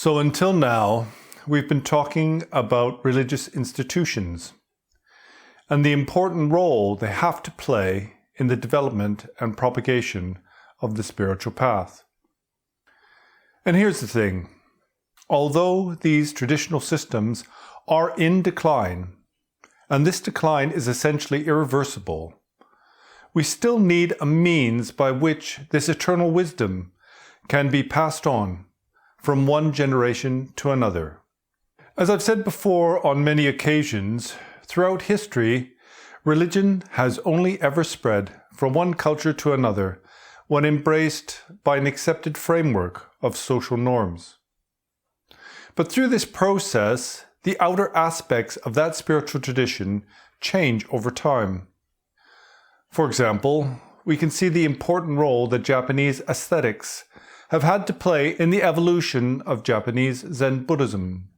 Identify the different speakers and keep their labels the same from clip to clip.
Speaker 1: So until now, we've been talking about religious institutions and the important role they have to play in the development and propagation of the spiritual path. And here's the thing. Although these traditional systems are in decline, and this decline is essentially irreversible, we still need a means by which this eternal wisdom can be passed on from one generation to another. As I've said before on many occasions, throughout history, religion has only ever spread from one culture to another when embraced by an accepted framework of social norms. But through this process, the outer aspects of that spiritual tradition change over time. For example, we can see the important role that Japanese aesthetics have had to play in the evolution of Japanese Zen Buddhism.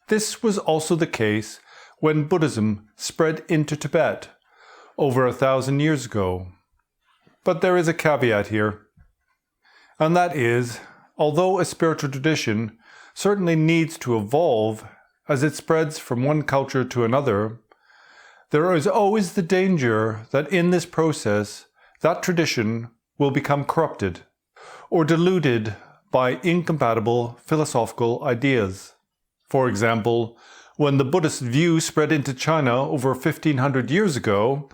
Speaker 1: This was also the case when Buddhism spread into Tibet over 1,000 years ago. But there is a caveat here, and that is, although a spiritual tradition certainly needs to evolve as it spreads from one culture to another, there is always the danger that in this process, that tradition will become corrupted or diluted by incompatible philosophical ideas. For example, when the Buddhist view spread into China over 1,500 years ago,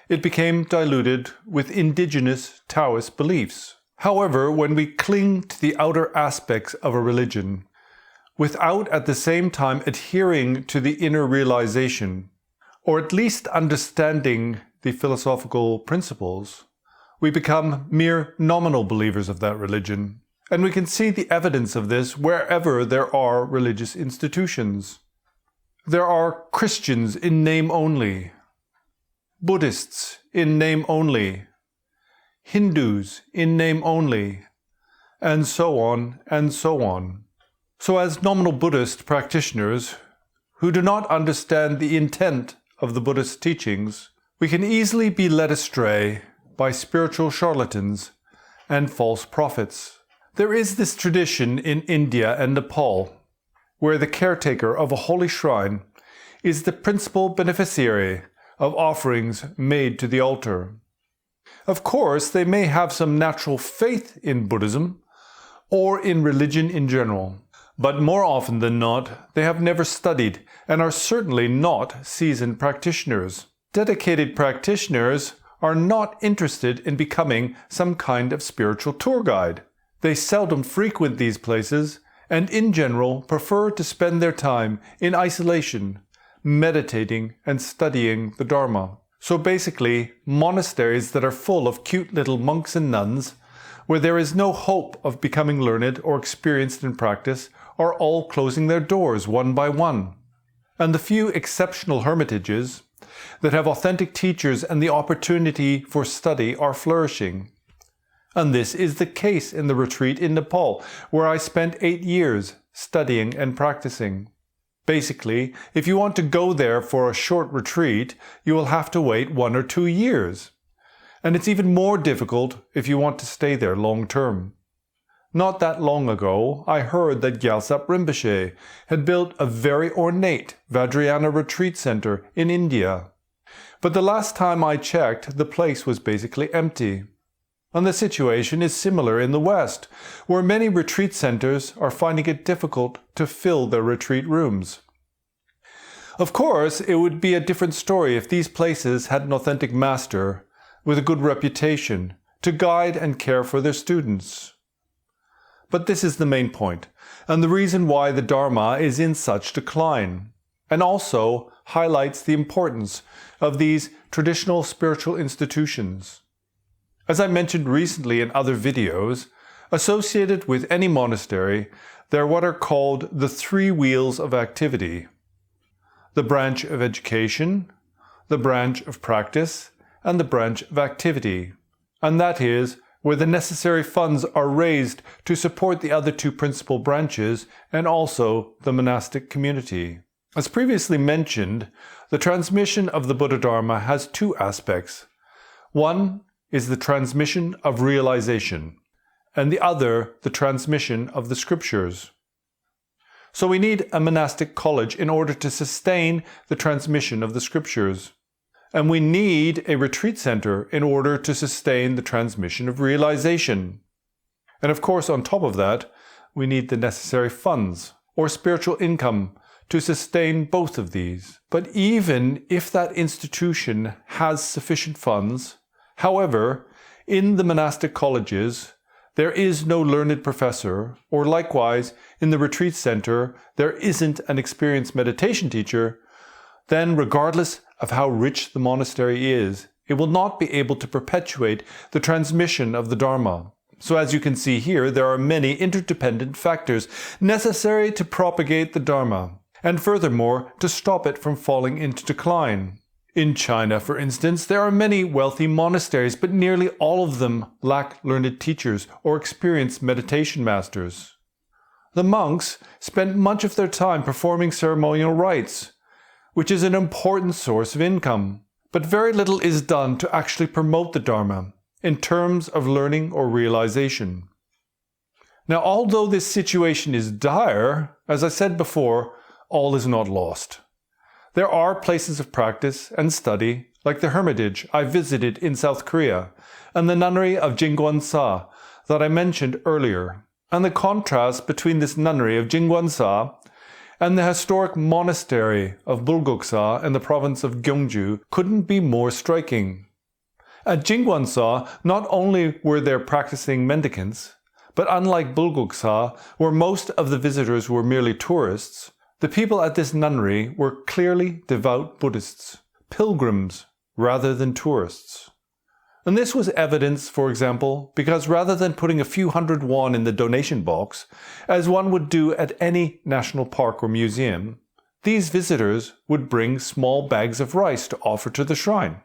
Speaker 1: it became diluted with indigenous Taoist beliefs. However, when we cling to the outer aspects of a religion, without at the same time adhering to the inner realization, or at least understanding the philosophical principles, we become mere nominal believers of that religion. And we can see the evidence of this wherever there are religious institutions. There are Christians in name only, Buddhists in name only, Hindus in name only, and so on and so on. So as nominal Buddhist practitioners who do not understand the intent of the Buddhist teachings, we can easily be led astray by spiritual charlatans and false prophets. There is this tradition in India and Nepal, where the caretaker of a holy shrine is the principal beneficiary of offerings made to the altar. Of course, they may have some natural faith in Buddhism or in religion in general, but more often than not, they have never studied and are certainly not seasoned practitioners. Dedicated practitioners are not interested in becoming some kind of spiritual tour guide. They seldom frequent these places and in general prefer to spend their time in isolation, meditating and studying the Dharma. So basically, monasteries that are full of cute little monks and nuns, where there is no hope of becoming learned or experienced in practice, are all closing their doors one by one. And the few exceptional hermitages that have authentic teachers and the opportunity for study are flourishing. And this is the case in the retreat in Nepal, where I spent 8 years studying and practicing. Basically, if you want to go there for a short retreat, you will have to wait 1 or 2 years. And it's even more difficult if you want to stay there long term. Not that long ago, I heard that Gyaltsab Rinpoche had built a very ornate Vajrayana retreat center in India. But the last time I checked, the place was basically empty. And the situation is similar in the West, where many retreat centers are finding it difficult to fill their retreat rooms. Of course, it would be a different story if these places had an authentic master with a good reputation to guide and care for their students. But this is the main point, and the reason why the Dharma is in such decline, and also highlights the importance of these traditional spiritual institutions. As I mentioned recently in other videos, associated with any monastery, there are what are called the 3 wheels of activity: the branch of education, the branch of practice, and the branch of activity. And that is where the necessary funds are raised to support the other 2 principal branches and also the monastic community. As previously mentioned, the transmission of the Buddha Dharma has 2 aspects. One is the transmission of realization, and the other the transmission of the scriptures. So we need a monastic college in order to sustain the transmission of the scriptures. And we need a retreat center in order to sustain the transmission of realization. And of course, on top of that, we need the necessary funds or spiritual income to sustain both of these. But even if that institution has sufficient funds, however, in the monastic colleges, there is no learned professor, or likewise, in the retreat center, there isn't an experienced meditation teacher, then regardless of how rich the monastery is, it will not be able to perpetuate the transmission of the Dharma. So as you can see here, there are many interdependent factors necessary to propagate the Dharma, and furthermore, to stop it from falling into decline. In China, for instance, there are many wealthy monasteries, but nearly all of them lack learned teachers or experienced meditation masters. The monks spend much of their time performing ceremonial rites, which is an important source of income, but very little is done to actually promote the Dharma in terms of learning or realization. Now, although this situation is dire, as I said before, all is not lost. There are places of practice and study, like the hermitage I visited in South Korea, and the nunnery of Jingguansa that I mentioned earlier. And the contrast between this nunnery of Jingguansa and the historic monastery of Bulguksa in the province of Gyeongju couldn't be more striking. At Jingguansa, not only were there practicing mendicants, but unlike Bulguksa, where most of the visitors were merely tourists, the people at this nunnery were clearly devout Buddhists, pilgrims rather than tourists. And this was evidence, for example, because rather than putting a few hundred won in the donation box, as one would do at any national park or museum, these visitors would bring small bags of rice to offer to the shrine.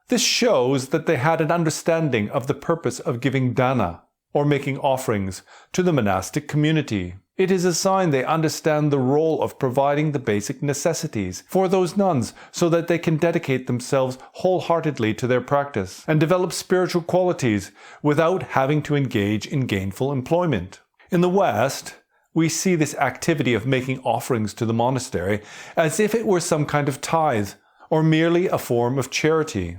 Speaker 1: This shows that they had an understanding of the purpose of giving dana, or making offerings, to the monastic community. It is a sign they understand the role of providing the basic necessities for those nuns so that they can dedicate themselves wholeheartedly to their practice and develop spiritual qualities without having to engage in gainful employment. In the West, we see this activity of making offerings to the monastery as if it were some kind of tithe or merely a form of charity.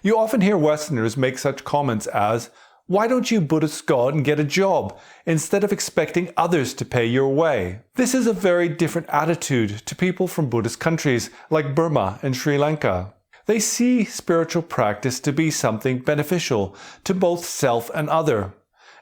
Speaker 1: You often hear Westerners make such comments as, "Why don't you Buddhists go out and get a job instead of expecting others to pay your way?" This is a very different attitude to people from Buddhist countries like Burma and Sri Lanka. They see spiritual practice to be something beneficial to both self and other,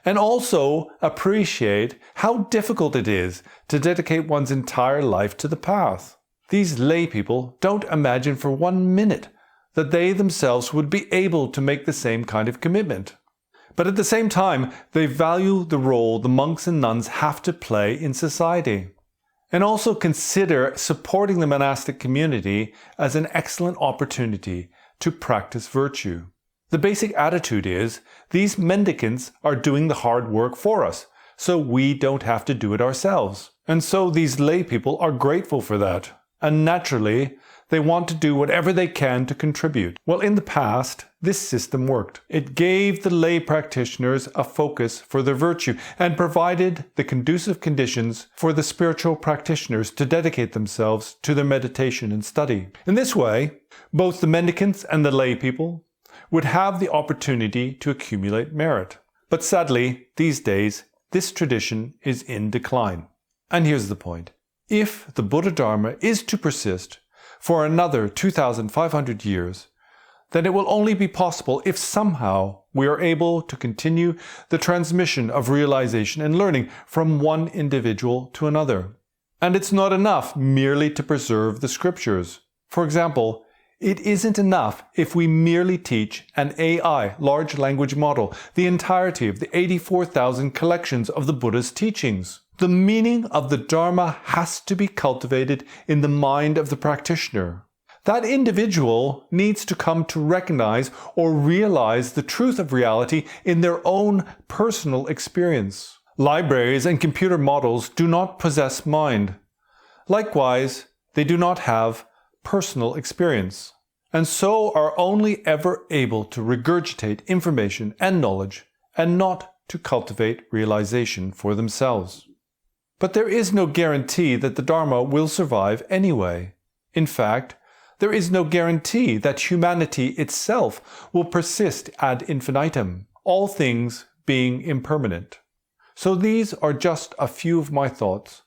Speaker 1: and also appreciate how difficult it is to dedicate one's entire life to the path. These lay people don't imagine for 1 minute that they themselves would be able to make the same kind of commitment. But at the same time, they value the role the monks and nuns have to play in society, and also consider supporting the monastic community as an excellent opportunity to practice virtue. The basic attitude is, these mendicants are doing the hard work for us, so we don't have to do it ourselves. And so these lay people are grateful for that, and naturally, they want to do whatever they can to contribute. Well, in the past, this system worked. It gave the lay practitioners a focus for their virtue and provided the conducive conditions for the spiritual practitioners to dedicate themselves to their meditation and study. In this way, both the mendicants and the lay people would have the opportunity to accumulate merit. But sadly, these days, this tradition is in decline. And here's the point. If the Buddha Dharma is to persist for another 2,500 years, then it will only be possible if somehow we are able to continue the transmission of realization and learning from one individual to another. And it's not enough merely to preserve the scriptures. For example, it isn't enough if we merely teach an AI, large language model, the entirety of the 84,000 collections of the Buddha's teachings. The meaning of the Dharma has to be cultivated in the mind of the practitioner. That individual needs to come to recognize or realize the truth of reality in their own personal experience. Libraries and computer models do not possess mind. Likewise, they do not have personal experience, and so are only ever able to regurgitate information and knowledge, and not to cultivate realization for themselves. But there is no guarantee that the Dharma will survive anyway. In fact, there is no guarantee that humanity itself will persist ad infinitum, all things being impermanent. So these are just a few of my thoughts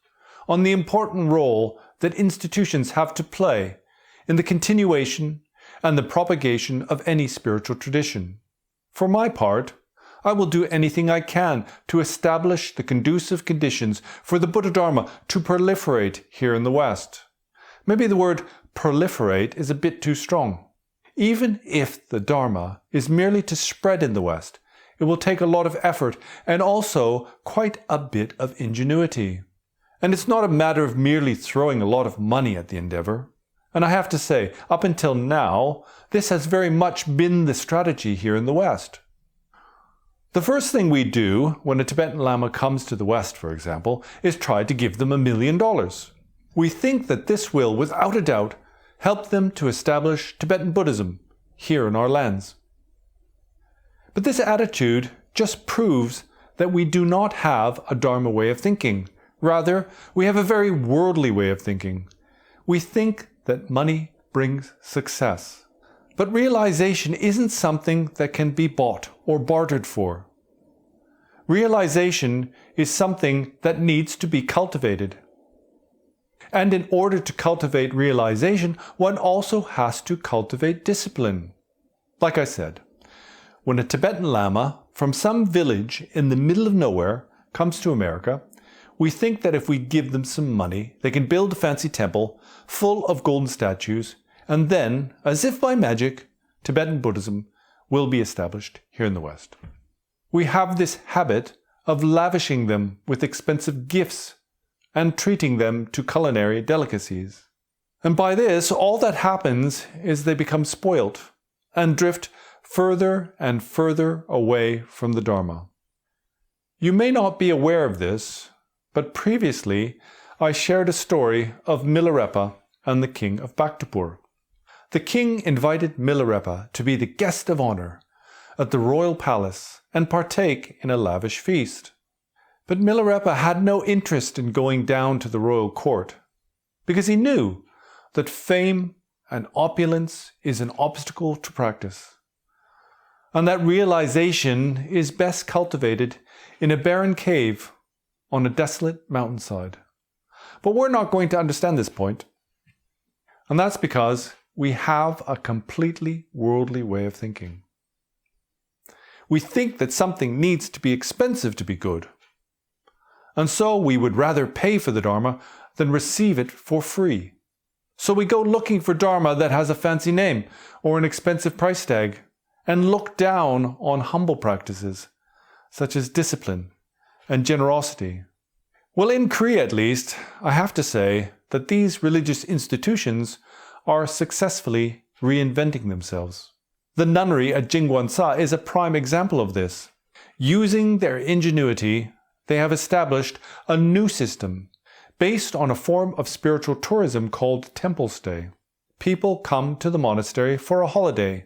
Speaker 1: on the important role that institutions have to play in the continuation and the propagation of any spiritual tradition. For my part, I will do anything I can to establish the conducive conditions for the Buddha Dharma to proliferate here in the West. Maybe the word proliferate is a bit too strong. Even if the Dharma is merely to spread in the West, it will take a lot of effort and also quite a bit of ingenuity. And it's not a matter of merely throwing a lot of money at the endeavor. And I have to say, up until now, this has very much been the strategy here in the West. The first thing we do when a Tibetan Lama comes to the West, for example, is try to give them $1 million. We think that this will, without a doubt, help them to establish Tibetan Buddhism here in our lands. But this attitude just proves that we do not have a Dharma way of thinking. Rather, we have a very worldly way of thinking. We think that money brings success. But realization isn't something that can be bought or bartered for. Realization is something that needs to be cultivated. And in order to cultivate realization, one also has to cultivate discipline. Like I said, when a Tibetan Lama from some village in the middle of nowhere comes to America, we think that if we give them some money, they can build a fancy temple full of golden statues, and then, as if by magic, Tibetan Buddhism will be established here in the West. We have this habit of lavishing them with expensive gifts and treating them to culinary delicacies. And by this, all that happens is they become spoilt and drift further and further away from the Dharma. You may not be aware of this, but previously I shared a story of Milarepa and the king of Bhaktapur. The king invited Milarepa to be the guest of honor at the royal palace and partake in a lavish feast. But Milarepa had no interest in going down to the royal court because he knew that fame and opulence is an obstacle to practice, and that realization is best cultivated in a barren cave on a desolate mountainside. But we're not going to understand this point. And that's because we have a completely worldly way of thinking. We think that something needs to be expensive to be good. And so we would rather pay for the Dharma than receive it for free. So we go looking for Dharma that has a fancy name or an expensive price tag, and look down on humble practices such as discipline and generosity. Well, in Korea at least, I have to say that these religious institutions are successfully reinventing themselves. The nunnery at Jingwansa is a prime example of this. Using their ingenuity, they have established a new system based on a form of spiritual tourism called temple stay. People come to the monastery for a holiday,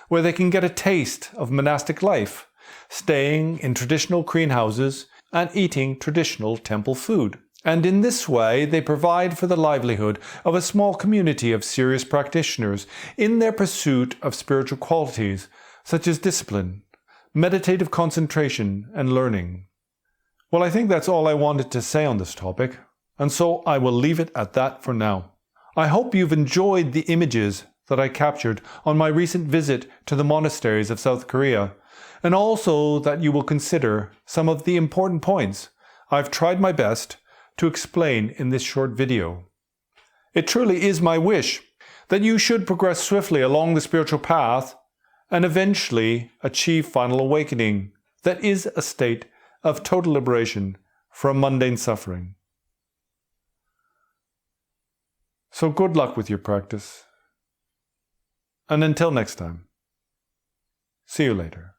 Speaker 1: where they can get a taste of monastic life, staying in traditional Korean houses and eating traditional temple food. And in this way, they provide for the livelihood of a small community of serious practitioners in their pursuit of spiritual qualities such as discipline, meditative concentration, and learning. Well, I think that's all I wanted to say on this topic, and so I will leave it at that for now. I hope you've enjoyed the images that I captured on my recent visit to the monasteries of South Korea, and also that you will consider some of the important points I've tried my best to explain in this short video. It truly is my wish that you should progress swiftly along the spiritual path and eventually achieve final awakening, that is a state of total liberation from mundane suffering. So good luck with your practice. And until next time, see you later.